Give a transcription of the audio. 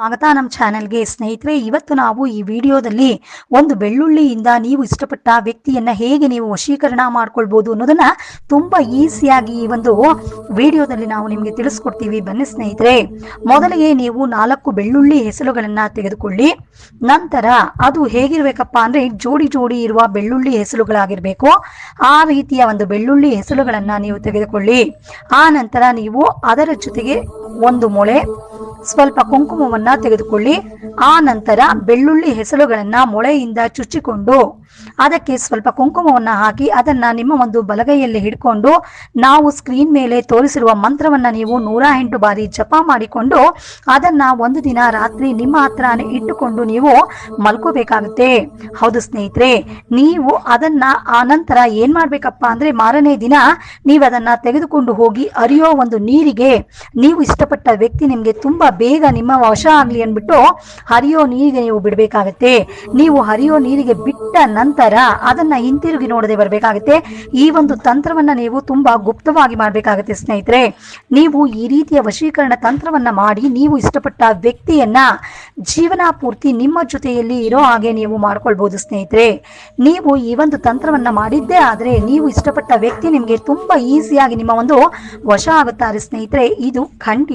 ಸ್ವಾಗತ ನಮ್ಮ ಚಾನೆಲ್ಗೆ. ಸ್ನೇಹಿತರೆ, ಇವತ್ತು ನಾವು ಈ ವಿಡಿಯೋದಲ್ಲಿ ಒಂದು ಬೆಳ್ಳುಳ್ಳಿಯಿಂದ ನೀವು ಇಷ್ಟಪಟ್ಟ ವ್ಯಕ್ತಿಯನ್ನ ಹೇಗೆ ನೀವು ವಶೀಕರಣ ಮಾಡ್ಕೊಳ್ಬಹುದು ಅನ್ನೋದನ್ನ ತುಂಬಾ ಈಸಿಯಾಗಿ ಈ ಒಂದು ವಿಡಿಯೋದಲ್ಲಿ ನಾವು ನಿಮಗೆ ತಿಳಿಸ್ಕೊಡ್ತೀವಿ. ಬನ್ನಿ ಸ್ನೇಹಿತರೆ, ಮೊದಲಿಗೆ ನೀವು 4 ಬೆಳ್ಳುಳ್ಳಿ ಹೆಸರುಗಳನ್ನ ತೆಗೆದುಕೊಳ್ಳಿ. ನಂತರ ಅದು ಹೇಗಿರ್ಬೇಕಪ್ಪ ಅಂದ್ರೆ ಜೋಡಿ ಜೋಡಿ ಇರುವ ಬೆಳ್ಳುಳ್ಳಿ ಹೆಸರುಗಳಾಗಿರ್ಬೇಕು. ಆ ರೀತಿಯ ಒಂದು ಬೆಳ್ಳುಳ್ಳಿ ಹೆಸರುಗಳನ್ನ ನೀವು ತೆಗೆದುಕೊಳ್ಳಿ. ಆ ನಂತರ ನೀವು ಅದರ ಜೊತೆಗೆ ಒಂದು ಮೊಳೆ ಸ್ವಲ್ಪ ಕುಂಕುಮವನ್ನ ತೆಗೆದುಕೊಳ್ಳಿ. ಆ ನಂತರ ಬೆಳ್ಳುಳ್ಳಿ ಹೆಸರುಗಳನ್ನ ಮೊಳೆಯಿಂದ ಚುಚ್ಚಿಕೊಂಡು ಅದಕ್ಕೆ ಸ್ವಲ್ಪ ಕುಂಕುಮವನ್ನ ಹಾಕಿ ಅದನ್ನ ನಿಮ್ಮ ಒಂದು ಬಲಗೈಯಲ್ಲಿ ಹಿಡ್ಕೊಂಡು ನಾವು ಸ್ಕ್ರೀನ್ ಮೇಲೆ ತೋರಿಸಿರುವ ಮಂತ್ರವನ್ನ ನೀವು 108 ಬಾರಿ ಜಪ ಮಾಡಿಕೊಂಡು ಅದನ್ನ ಒಂದು ದಿನ ರಾತ್ರಿ ನಿಮ್ಮ ಹತ್ರನೇ ಇಟ್ಟುಕೊಂಡು ನೀವು ಮಲ್ಕೋಬೇಕಾಗುತ್ತೆ. ಹೌದು ಸ್ನೇಹಿತರೆ, ನೀವು ಅದನ್ನ ಆ ನಂತರ ಏನ್ ಮಾಡ್ಬೇಕಪ್ಪ ಅಂದ್ರೆ ಮಾರನೇ ದಿನ ನೀವು ಅದನ್ನ ತೆಗೆದುಕೊಂಡು ಹೋಗಿ ಹರಿಯೋ ಒಂದು ನೀರಿಗೆ, ನೀವು ಇಷ್ಟಪಟ್ಟ ವ್ಯಕ್ತಿ ನಿಮ್ಗೆ ತುಂಬಾ ಬೇಗ ನಿಮ್ಮ ವಶ ಆಗ್ಲಿ ಅಂದ್ಬಿಟ್ಟು ಹರಿಯೋ ನೀರಿಗೆ ನೀವು ಬಿಡಬೇಕಾಗತ್ತೆ. ನೀವು ಹರಿಯೋ ನೀರಿಗೆ ಬಿಟ್ಟ ನಂತರ ಅದನ್ನ ಹಿಂತಿರುಗಿ ನೋಡದೆ ಬರಬೇಕಾಗುತ್ತೆ. ಈ ಒಂದು ತಂತ್ರವನ್ನ ನೀವು ತುಂಬಾ ಗುಪ್ತವಾಗಿ ಮಾಡಬೇಕಾಗುತ್ತೆ ಸ್ನೇಹಿತರೆ. ನೀವು ಈ ರೀತಿಯ ವಶೀಕರಣ ತಂತ್ರವನ್ನ ಮಾಡಿ ನೀವು ಇಷ್ಟಪಟ್ಟ ವ್ಯಕ್ತಿಯನ್ನ ಜೀವನ ಪೂರ್ತಿ ನಿಮ್ಮ ಜೊತೆಯಲ್ಲಿ ಇರೋ ಹಾಗೆ ನೀವು ಮಾಡ್ಕೊಳ್ಬಹುದು ಸ್ನೇಹಿತರೆ. ನೀವು ಈ ಒಂದು ತಂತ್ರವನ್ನ ಮಾಡಿದ್ದೇ ಆದ್ರೆ ನೀವು ಇಷ್ಟಪಟ್ಟ ವ್ಯಕ್ತಿ ನಿಮ್ಗೆ ತುಂಬಾ ಈಸಿಯಾಗಿ ನಿಮ್ಮ ಒಂದು ವಶ ಆಗುತ್ತಾರೆ ಸ್ನೇಹಿತರೆ. ಇದು ಖಂಡಿತ